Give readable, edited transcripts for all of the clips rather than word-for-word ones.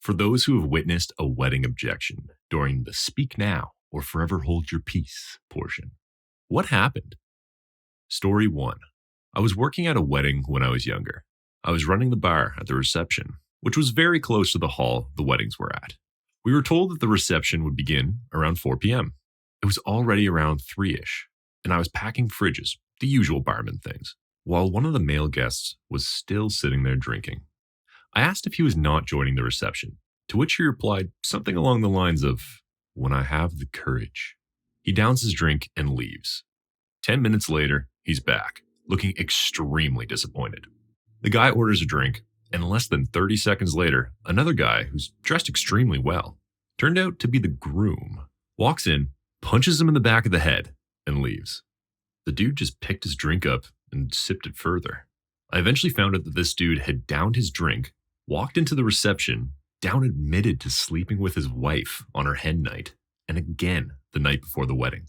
For those who have witnessed a wedding objection during the speak now or forever hold your peace portion. What happened? Story 1. I was working at a wedding when I was younger. I was running the bar at the reception, which was very close to the hall the weddings were at. We were told that the reception would begin around 4 p.m. It was already around 3-ish, and I was packing fridges, the usual barman things, while one of the male guests was still sitting there drinking. I asked if he was not joining the reception, to which he replied something along the lines of, "When I have the courage." He downs his drink and leaves. 10 minutes later, he's back, looking extremely disappointed. The guy orders a drink, and less than 30 seconds later, another guy who's dressed extremely well, turned out to be the groom, walks in, punches him in the back of the head, and leaves. The dude just picked his drink up and sipped it further. I eventually found out that this dude had downed his drink, walked into the reception, down admitted to sleeping with his wife on her hen night, and again the night before the wedding.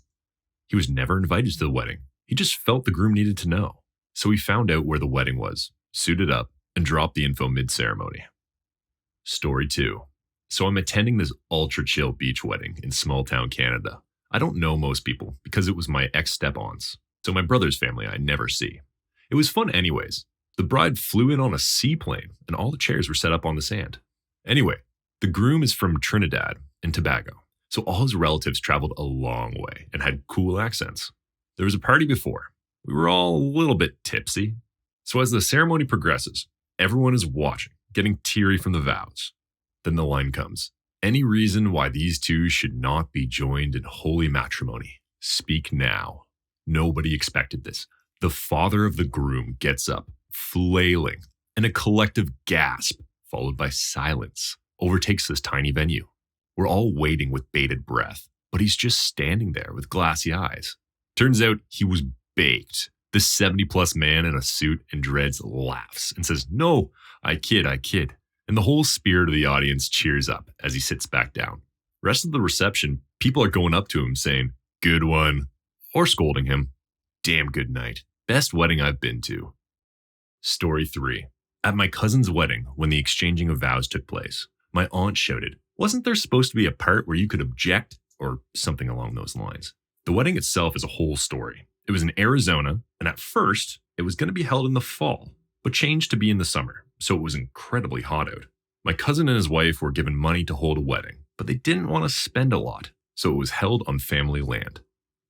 He was never invited to the wedding. He just felt the groom needed to know. So he found out where the wedding was, suited up, and dropped the info mid-ceremony. Story 2. So I'm attending this ultra-chill beach wedding in small-town Canada. I don't know most people because it was my ex-step-aunts, so my brother's family I never see. It was fun anyways. The bride flew in on a seaplane, and all the chairs were set up on the sand. Anyway, the groom is from Trinidad and Tobago, so all his relatives traveled a long way and had cool accents. There was a party before. We were all a little bit tipsy. So as the ceremony progresses, everyone is watching, getting teary from the vows. Then the line comes. Any reason why these two should not be joined in holy matrimony? Speak now. Nobody expected this. The father of the groom gets up, flailing, and a collective gasp, followed by silence, overtakes this tiny venue. We're all waiting with bated breath, but he's just standing there with glassy eyes. Turns out he was baked. This 70-plus man in a suit and dreads laughs and says, "No, I kid. And the whole spirit of the audience cheers up as he sits back down. Rest of the reception, people are going up to him saying, "Good one," or scolding him. Damn good night. Best wedding I've been to. Story 3. At my cousin's wedding, when the exchanging of vows took place, my aunt shouted, "Wasn't there supposed to be a part where you could object?" Or something along those lines. The wedding itself is a whole story. It was in Arizona, and at first, it was going to be held in the fall, but changed to be in the summer, so it was incredibly hot out. My cousin and his wife were given money to hold a wedding, but they didn't want to spend a lot, so it was held on family land.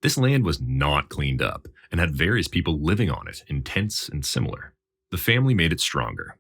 This land was not cleaned up, and had various people living on it in tents and similar. The family made it stronger.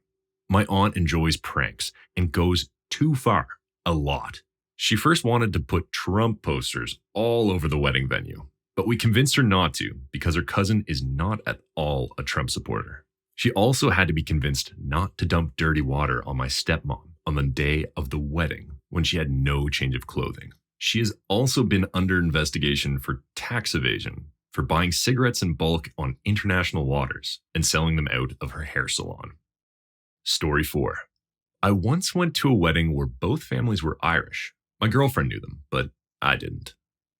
My aunt enjoys pranks, and goes too far, a lot. She first wanted to put Trump posters all over the wedding venue, but we convinced her not to because her cousin is not at all a Trump supporter. She also had to be convinced not to dump dirty water on my stepmom on the day of the wedding when she had no change of clothing. She has also been under investigation for tax evasion for buying cigarettes in bulk on international waters and selling them out of her hair salon. Story 4. I once went to a wedding where both families were Irish. My girlfriend knew them, but I didn't.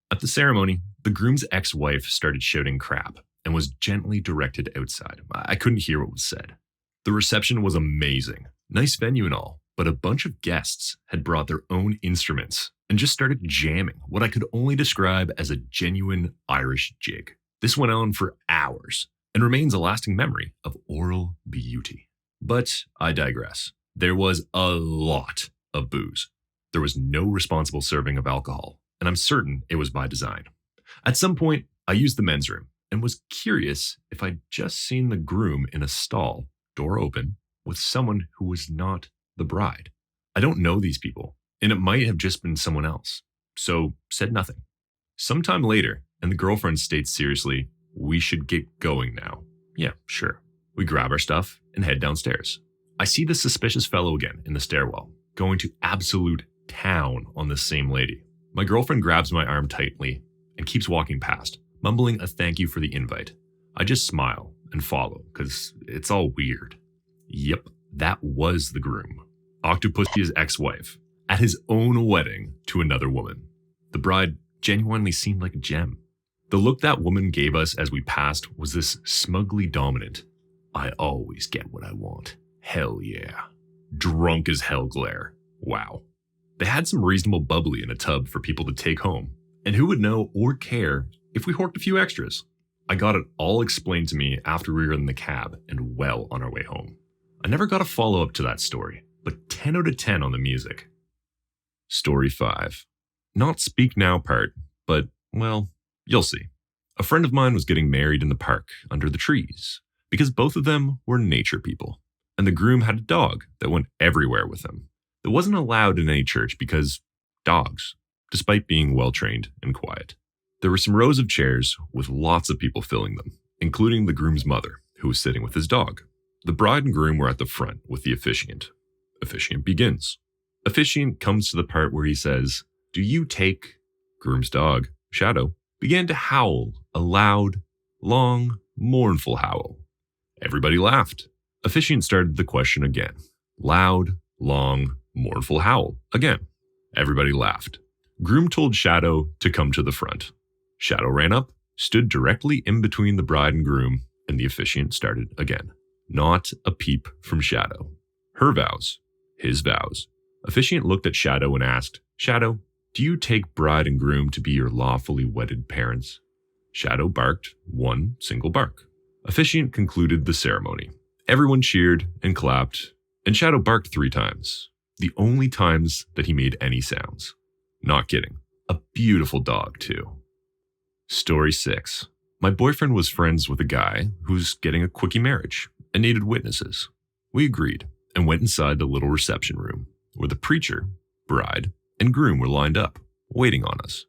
At the ceremony, the groom's ex-wife started shouting crap and was gently directed outside. I couldn't hear what was said. The reception was amazing. Nice venue and all, but a bunch of guests had brought their own instruments and just started jamming what I could only describe as a genuine Irish jig. This went on for hours and remains a lasting memory of oral beauty. But I digress. There was a lot of booze. There was no responsible serving of alcohol, and I'm certain it was by design. At some point, I used the men's room and was curious if I'd just seen the groom in a stall, door open, with someone who was not the bride. I don't know these people, and it might have just been someone else, so said nothing. Sometime later, and the girlfriend states seriously, "We should get going now." Yeah, sure. We grab our stuff and head downstairs. I see the suspicious fellow again in the stairwell, going to absolute town on this same lady. My girlfriend grabs my arm tightly and keeps walking past, mumbling a thank you for the invite. I just smile and follow, because it's all weird. Yep, that was the groom. Octopuss's ex-wife, at his own wedding to another woman. The bride genuinely seemed like a gem. The look that woman gave us as we passed was this smugly dominant, "I always get what I want. Hell yeah." Drunk as hell glare. Wow. They had some reasonable bubbly in a tub for people to take home, and who would know or care if we horked a few extras? I got it all explained to me after we were in the cab and well on our way home. I never got a follow-up to that story, but 10 out of 10 on the music. Story 5. Not speak now part, but, well, you'll see. A friend of mine was getting married in the park under the trees because both of them were nature people, and the groom had a dog that went everywhere with him. It wasn't allowed in any church because dogs, despite being well-trained and quiet. There were some rows of chairs with lots of people filling them, including the groom's mother, who was sitting with his dog. The bride and groom were at the front with the officiant. Officiant begins. Officiant comes to the part where he says, "Do you take?" Groom's dog, Shadow, began to howl, a loud, long, mournful howl. Everybody laughed. Officiant started the question again. Loud, long, mournful howl again. Everybody laughed. Groom told Shadow to come to the front. Shadow ran up, stood directly in between the bride and groom, and the officiant started again. Not a peep from Shadow. Her vows, his vows. Officiant looked at Shadow and asked, "Shadow, do you take bride and groom to be your lawfully wedded parents?" Shadow barked one single bark. Officiant concluded the ceremony. Everyone cheered and clapped, and Shadow barked 3 times. The only times that he made any sounds. Not kidding. A beautiful dog, too. Story 6. My boyfriend was friends with a guy who's getting a quickie marriage and needed witnesses. We agreed and went inside the little reception room where the preacher, bride, and groom were lined up, waiting on us.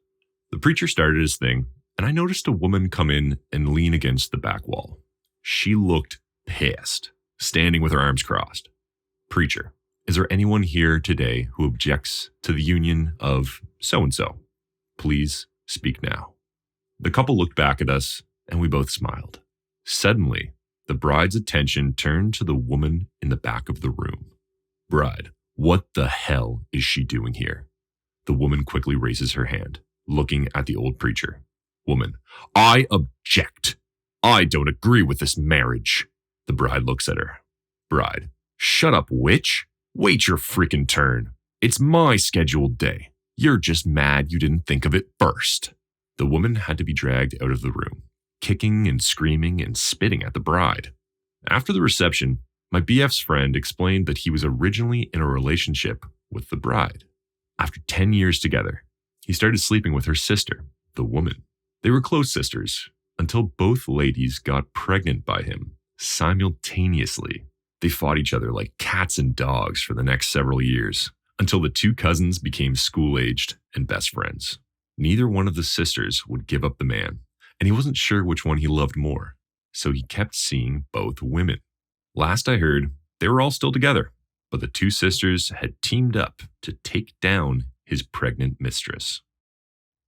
The preacher started his thing, and I noticed a woman come in and lean against the back wall. She looked pissed, standing with her arms crossed. "Preacher, is there anyone here today who objects to the union of so-and-so? Please speak now." The couple looked back at us, and we both smiled. Suddenly, the bride's attention turned to the woman in the back of the room. Bride, what the hell is she doing here? The woman quickly raises her hand, looking at the old preacher. Woman, I object. I don't agree with this marriage. The bride looks at her. Bride, shut up, witch. Wait your freaking turn. It's my scheduled day. You're just mad you didn't think of it first. The woman had to be dragged out of the room, kicking and screaming and spitting at the bride. After the reception, my BF's friend explained that he was originally in a relationship with the bride. After 10 years together, he started sleeping with her sister, the woman. They were close sisters until both ladies got pregnant by him simultaneously. They fought each other like cats and dogs for the next several years until the 2 cousins became school-aged and best friends. Neither one of the sisters would give up the man, and he wasn't sure which one he loved more, so he kept seeing both women. Last I heard, they were all still together, but the 2 sisters had teamed up to take down his pregnant mistress.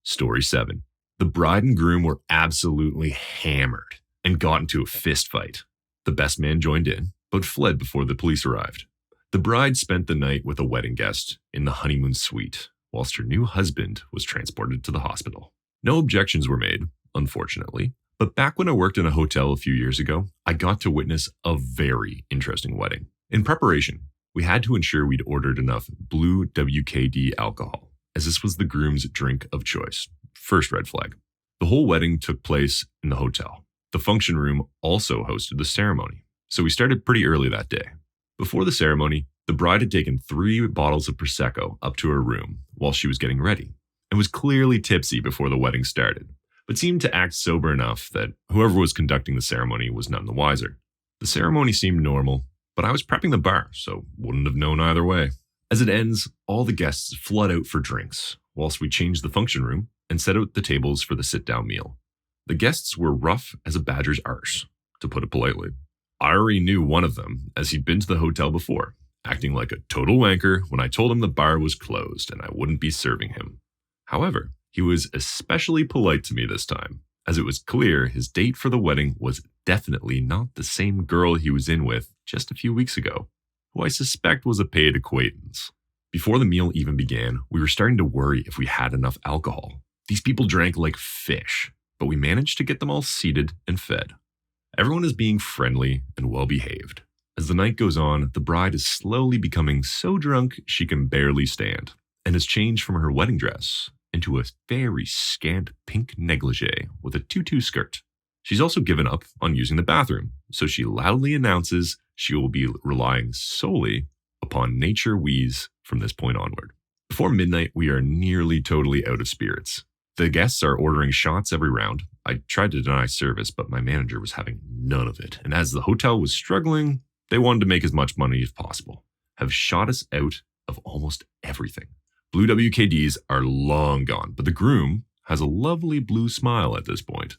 Story 7. The bride and groom were absolutely hammered and got into a fist fight. The best man joined in, but fled before the police arrived. The bride spent the night with a wedding guest in the honeymoon suite, whilst her new husband was transported to the hospital. No objections were made, unfortunately, but back when I worked in a hotel a few years ago, I got to witness a very interesting wedding. In preparation, we had to ensure we'd ordered enough blue WKD alcohol, as this was the groom's drink of choice. First red flag. The whole wedding took place in the hotel. The function room also hosted the ceremony, so we started pretty early that day. Before the ceremony, the bride had taken 3 bottles of Prosecco up to her room while she was getting ready, and was clearly tipsy before the wedding started, but seemed to act sober enough that whoever was conducting the ceremony was none the wiser. The ceremony seemed normal, but I was prepping the bar, so wouldn't have known either way. As it ends, all the guests flood out for drinks, whilst we changed the function room and set out the tables for the sit-down meal. The guests were rough as a badger's arse, to put it politely. I already knew one of them, as he'd been to the hotel before, acting like a total wanker when I told him the bar was closed and I wouldn't be serving him. However, he was especially polite to me this time, as it was clear his date for the wedding was definitely not the same girl he was in with just a few weeks ago, who I suspect was a paid acquaintance. Before the meal even began, we were starting to worry if we had enough alcohol. These people drank like fish, but we managed to get them all seated and fed. Everyone is being friendly and well-behaved, As the night goes on, the bride is slowly becoming so drunk she can barely stand, and has changed from her wedding dress into a very scant pink negligee with a tutu skirt. She's also given up on using the bathroom, so she loudly announces she will be relying solely upon nature wheeze from this point onward. Before midnight, we are nearly totally out of spirits. The guests are ordering shots every round. I tried to deny service, but my manager was having none of it. And as the hotel was struggling, they wanted to make as much money as possible. Have shot us out of almost everything. Blue WKDs are long gone, but the groom has a lovely blue smile at this point.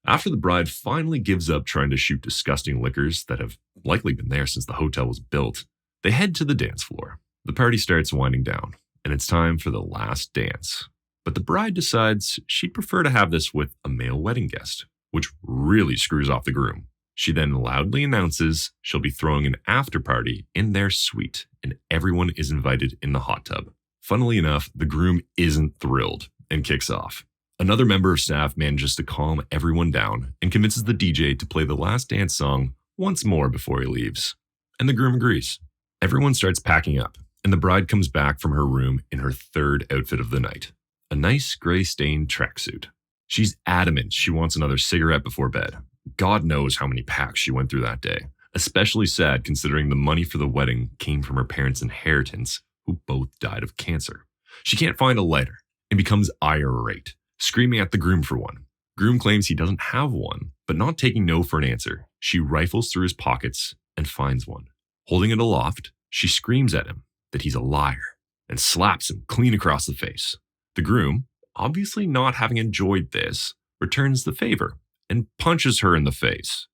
After the bride finally gives up trying to shoot disgusting liquors that have likely been there since the hotel was built, they head to the dance floor. The party starts winding down, and it's time for the last dance. But the bride decides she'd prefer to have this with a male wedding guest, which really screws off the groom. She then loudly announces she'll be throwing an after party in their suite, and everyone is invited in the hot tub. Funnily enough, the groom isn't thrilled and kicks off. Another member of staff manages to calm everyone down and convinces the DJ to play the last dance song once more before he leaves. And the groom agrees. Everyone starts packing up, and the bride comes back from her room in her third outfit of the night, a nice gray-stained tracksuit. She's adamant she wants another cigarette before bed. God knows how many packs she went through that day, especially sad considering the money for the wedding came from her parents' inheritance, who both died of cancer. She can't find a lighter and becomes irate, screaming at the groom for one. Groom claims he doesn't have one, but not taking no for an answer, she rifles through his pockets and finds one. Holding it aloft, she screams at him that he's a liar and slaps him clean across the face. The groom, obviously not having enjoyed this, returns the favor and punches her in the face.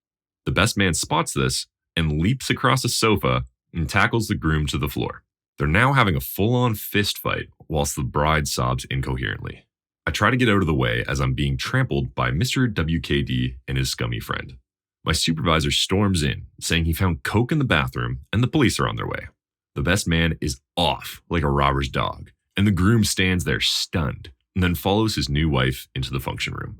The best man spots this and leaps across a sofa and tackles the groom to the floor. They're now having a full-on fist fight whilst the bride sobs incoherently. I try to get out of the way as I'm being trampled by Mr. WKD and his scummy friend. My supervisor storms in, saying he found coke in the bathroom and the police are on their way. The best man is off like a robber's dog, and the groom stands there stunned and then follows his new wife into the function room.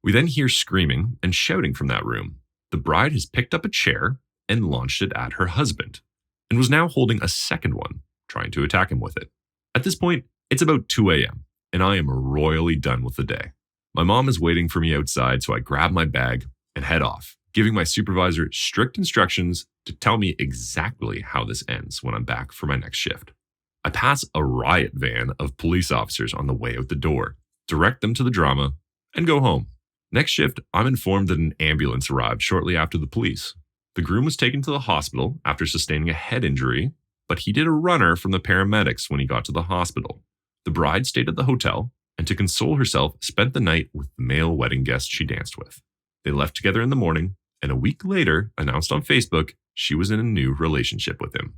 We then hear screaming and shouting from that room. The bride has picked up a chair and launched it at her husband, and was now holding a second one, trying to attack him with it. At this point, it's about 2 a.m., and I am royally done with the day. My mom is waiting for me outside, so I grab my bag and head off, giving my supervisor strict instructions to tell me exactly how this ends when I'm back for my next shift. I pass a riot van of police officers on the way out the door, direct them to the drama, and go home. Next shift, I'm informed that an ambulance arrived shortly after the police. The groom was taken to the hospital after sustaining a head injury, but he did a runner from the paramedics when he got to the hospital. The bride stayed at the hotel, and to console herself, spent the night with the male wedding guest she danced with. They left together in the morning, and a week later announced on Facebook she was in a new relationship with him.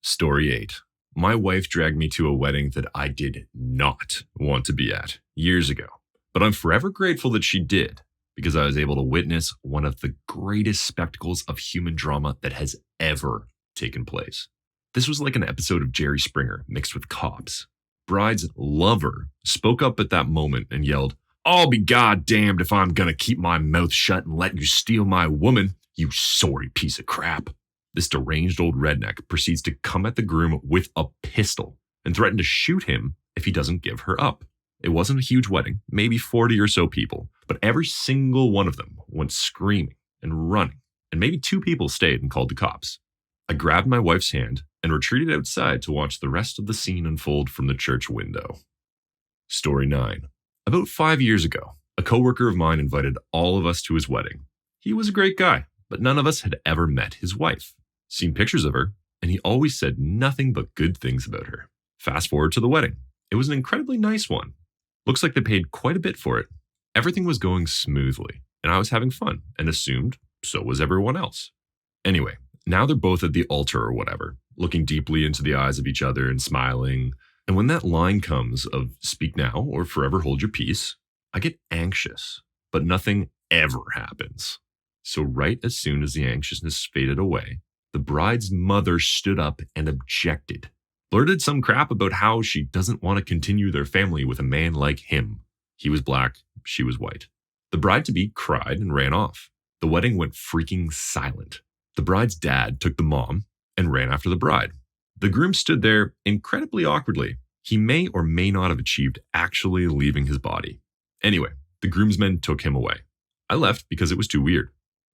Story 8. My wife dragged me to a wedding that I did not want to be at years ago, but I'm forever grateful that she did, because I was able to witness one of the greatest spectacles of human drama that has ever taken place. This was like an episode of Jerry Springer mixed with Cops. Bride's lover spoke up at that moment and yelled, "I'll be goddamned if I'm gonna keep my mouth shut and let you steal my woman, you sorry piece of crap." This deranged old redneck proceeds to come at the groom with a pistol and threaten to shoot him if he doesn't give her up. It wasn't a huge wedding, maybe 40 or so people, but every single one of them went screaming and running, and maybe 2 people stayed and called the cops. I grabbed my wife's hand and retreated outside to watch the rest of the scene unfold from the church window. Story 9. About 5 years ago, a coworker of mine invited all of us to his wedding. He was a great guy, but none of us had ever met his wife. Seen pictures of her, and he always said nothing but good things about her. Fast forward to the wedding. It was an incredibly nice one. Looks like they paid quite a bit for it. Everything was going smoothly, and I was having fun, and assumed so was everyone else. Anyway, now they're both at the altar or whatever, looking deeply into the eyes of each other and smiling. And when that line comes of "speak now or forever hold your peace," I get anxious, but nothing ever happens. So right as soon as the anxiousness faded away, the bride's mother stood up and objected. Blurted some crap about how she doesn't want to continue their family with a man like him. He was black, she was white. The bride-to-be cried and ran off. The wedding went freaking silent. The bride's dad took the mom and ran after the bride. The groom stood there incredibly awkwardly. He may or may not have achieved actually leaving his body. Anyway, the groomsmen took him away. I left because it was too weird.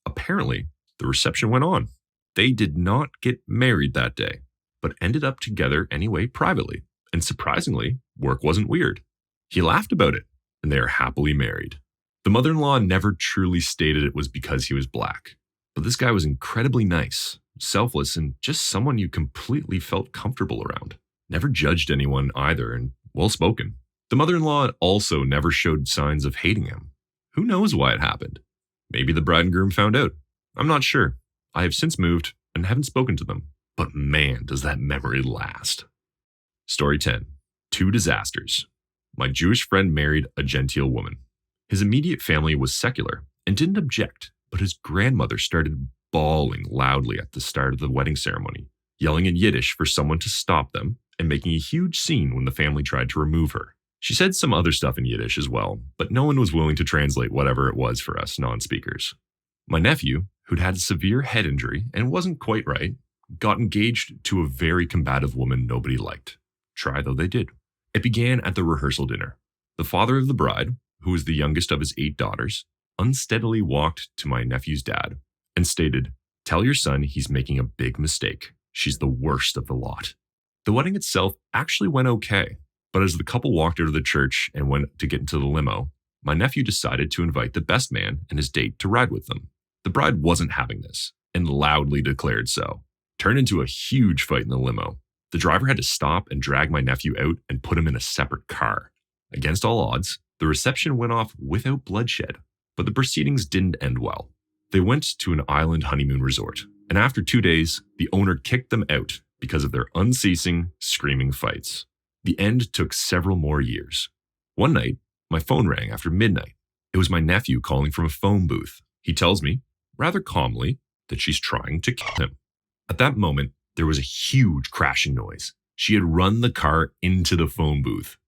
Apparently, the reception went on. They did not get married that day, but ended up together anyway privately. And surprisingly, work wasn't weird. He laughed about it, and they are happily married. The mother-in-law never truly stated it was because he was black, but this guy was incredibly nice, selfless, and just someone you completely felt comfortable around. Never judged anyone either, and well-spoken. The mother-in-law also never showed signs of hating him. Who knows why it happened? Maybe the bride and groom found out. I'm not sure. I have since moved and haven't spoken to them. But man, does that memory last. Story 10. 2 disasters. My Jewish friend married a genteel woman. His immediate family was secular and didn't object, but his grandmother started bawling loudly at the start of the wedding ceremony, yelling in Yiddish for someone to stop them and making a huge scene when the family tried to remove her. She said some other stuff in Yiddish as well, but no one was willing to translate whatever it was for us non-speakers. My nephew, who'd had a severe head injury and wasn't quite right, got engaged to a very combative woman nobody liked. Try though they did. It began at the rehearsal dinner. The father of the bride, who was the youngest of his 8 daughters, unsteadily walked to my nephew's dad and stated, "Tell your son he's making a big mistake. She's the worst of the lot." The wedding itself actually went okay, but as the couple walked out of the church and went to get into the limo, my nephew decided to invite the best man and his date to ride with them. The bride wasn't having this and loudly declared so. Turned into a huge fight in the limo. The driver had to stop and drag my nephew out and put him in a separate car. Against all odds, the reception went off without bloodshed, but the proceedings didn't end well. They went to an island honeymoon resort, and after 2 days, the owner kicked them out because of their unceasing, screaming fights. The end took several more years. One night, my phone rang after midnight. It was my nephew calling from a phone booth. He tells me, rather calmly, that she's trying to kill him. At that moment, there was a huge crashing noise. She had run the car into the phone booth.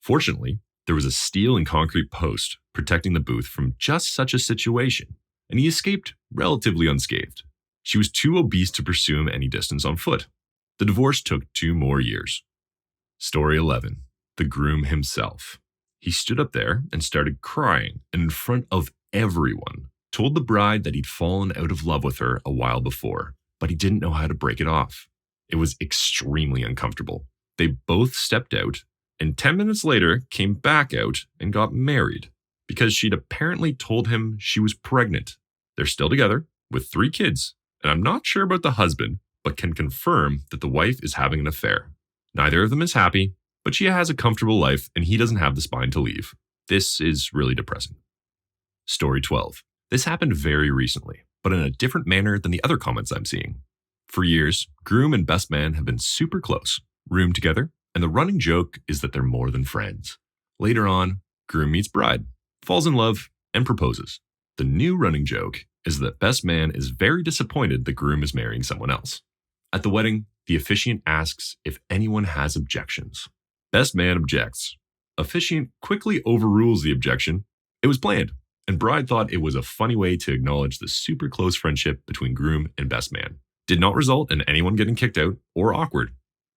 Fortunately, there was a steel and concrete post protecting the booth from just such a situation, and he escaped relatively unscathed. She was too obese to pursue him any distance on foot. The divorce took 2 more years. Story 11. The groom himself. He stood up there and started crying, and in front of everyone, told the bride that he'd fallen out of love with her a while before, but he didn't know how to break it off. It was extremely uncomfortable. They both stepped out, and 10 minutes later came back out and got married because she'd apparently told him she was pregnant. They're still together with 3 kids, and I'm not sure about the husband, but can confirm that the wife is having an affair. Neither of them is happy, but she has a comfortable life and he doesn't have the spine to leave. This is really depressing. Story 12. This happened very recently, but in a different manner than the other comments I'm seeing. For years, groom and best man have been super close, roomed together, and the running joke is that they're more than friends. Later on, groom meets bride, falls in love, and proposes. The new running joke is that best man is very disappointed the groom is marrying someone else. At the wedding, the officiant asks if anyone has objections. Best man objects. Officiant quickly overrules the objection. It was planned, and bride thought it was a funny way to acknowledge the super close friendship between groom and best man. Did not result in anyone getting kicked out or awkward.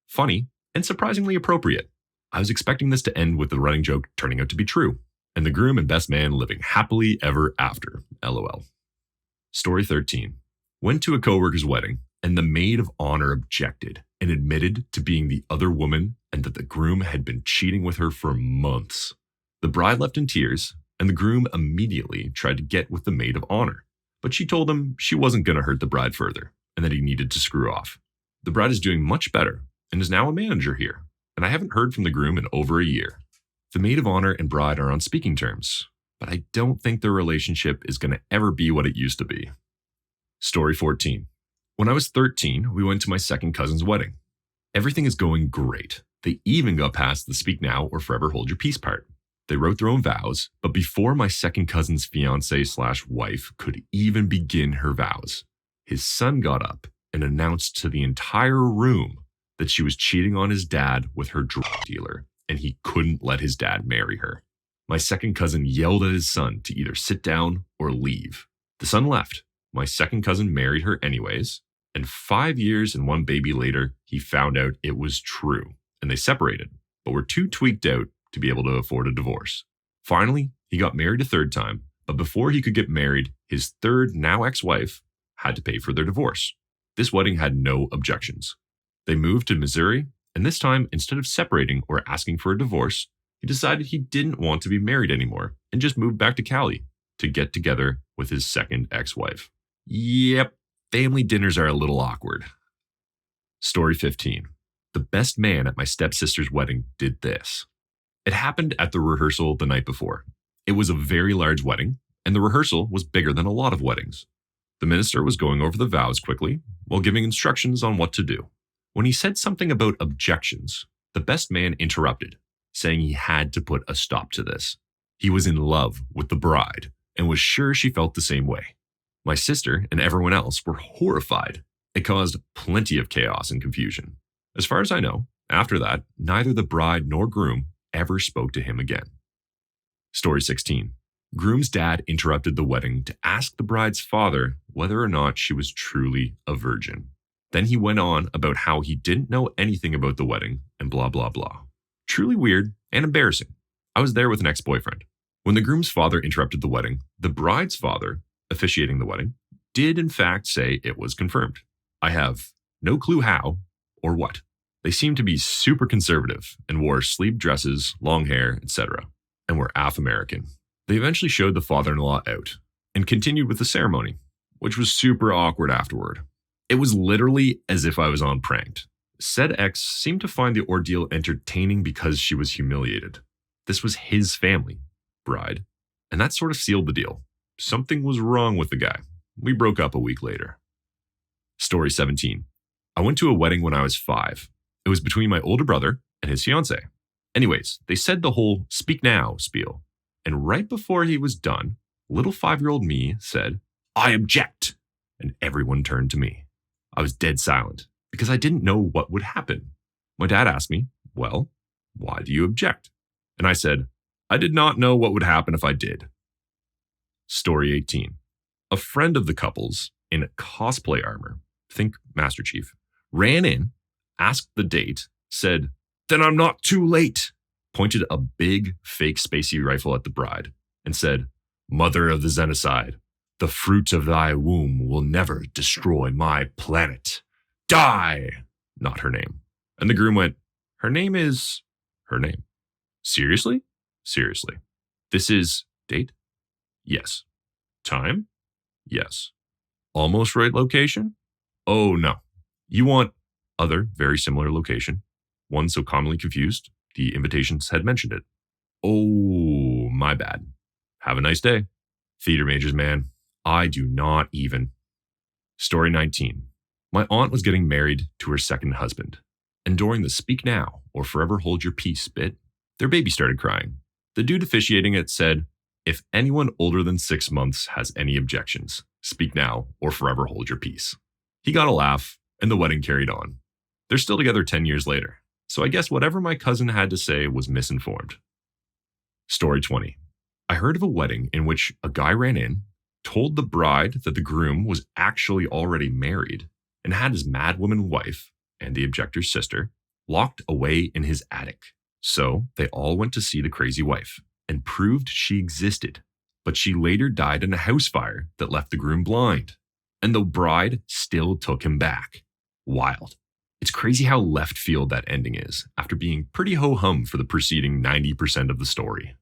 Funny and surprisingly appropriate. I was expecting this to end with the running joke turning out to be true, and the groom and best man living happily ever after. LOL. Story 13. Went to a coworker's wedding, and the maid of honor objected and admitted to being the other woman and that the groom had been cheating with her for months. The bride left in tears, and the groom immediately tried to get with the maid of honor, but she told him she wasn't going to hurt the bride further and that he needed to screw off. The bride is doing much better and is now a manager here, and I haven't heard from the groom in over a year. The maid of honor and bride are on speaking terms, but I don't think their relationship is going to ever be what it used to be. Story 14. When I was 13, we went to my second cousin's wedding. Everything is going great. They even got past the speak now or forever hold your peace part. They wrote their own vows, but before my second cousin's fiancée/wife could even begin her vows, his son got up and announced to the entire room that she was cheating on his dad with her drug dealer, and he couldn't let his dad marry her. My second cousin yelled at his son to either sit down or leave. The son left. My second cousin married her anyways, and 5 years and one baby later, he found out it was true, and they separated, but were too tweaked out to be able to afford a divorce. Finally, he got married a third time, but before he could get married, his third, now ex-wife, had to pay for their divorce. This wedding had no objections. They moved to Missouri, and this time, instead of separating or asking for a divorce, he decided he didn't want to be married anymore and just moved back to Cali to get together with his second ex-wife. Yep, family dinners are a little awkward. Story 15. The best man at my stepsister's wedding did this. It happened at the rehearsal the night before. It was a very large wedding, and the rehearsal was bigger than a lot of weddings. The minister was going over the vows quickly while giving instructions on what to do. When he said something about objections, the best man interrupted, saying he had to put a stop to this. He was in love with the bride and was sure she felt the same way. My sister and everyone else were horrified. It caused plenty of chaos and confusion. As far as I know, after that, neither the bride nor groom ever spoke to him again. Story 16. Groom's dad interrupted the wedding to ask the bride's father whether or not she was truly a virgin. Then he went on about how he didn't know anything about the wedding and blah, blah, blah. Truly weird and embarrassing. I was there with an ex-boyfriend. When the groom's father interrupted the wedding, the bride's father, officiating the wedding, did in fact say it was confirmed. I have no clue how or what. They seemed to be super conservative and wore sleeved dresses, long hair, etc., and were Af-American. They eventually showed the father-in-law out and continued with the ceremony, which was super awkward afterward. It was literally as if I was on Pranked. Said ex seemed to find the ordeal entertaining because she was humiliated. This was his family, bride, and that sort of sealed the deal. Something was wrong with the guy. We broke up a week later. Story 17. I went to a wedding when I was 5. It was between my older brother and his fiancée. Anyways, they said the whole speak now spiel. And right before he was done, little 5-year-old me said, I object. And everyone turned to me. I was dead silent because I didn't know what would happen. My dad asked me, well, why do you object? And I said, I did not know what would happen if I did. Story 18. A friend of the couple's in cosplay armor, think Master Chief, ran in, asked the date, said, then I'm not too late, pointed a big fake spacey rifle at the bride, and said, Mother of the Xenocide, the fruit of thy womb will never destroy my planet. Die! Not her name. And the groom went, her name is her name. Seriously? Seriously. This is date? Yes. Time? Yes. Almost right location? Oh no. You want other very similar location. One so commonly confused, the invitations had mentioned it. Oh, my bad. Have a nice day. Theater majors, man. I do not even. Story 19. My aunt was getting married to her second husband. And during the speak now or forever hold your peace bit, their baby started crying. The dude officiating it said, if anyone older than 6 months has any objections, speak now or forever hold your peace. He got a laugh and the wedding carried on. They're still together 10 years later. So I guess whatever my cousin had to say was misinformed. Story 20. I heard of a wedding in which a guy ran in, told the bride that the groom was actually already married, and had his madwoman wife and the objector's sister locked away in his attic. So they all went to see the crazy wife and proved she existed, but she later died in a house fire that left the groom blind, and the bride still took him back. Wild. It's crazy how left field that ending is after being pretty ho-hum for the preceding 90% of the story.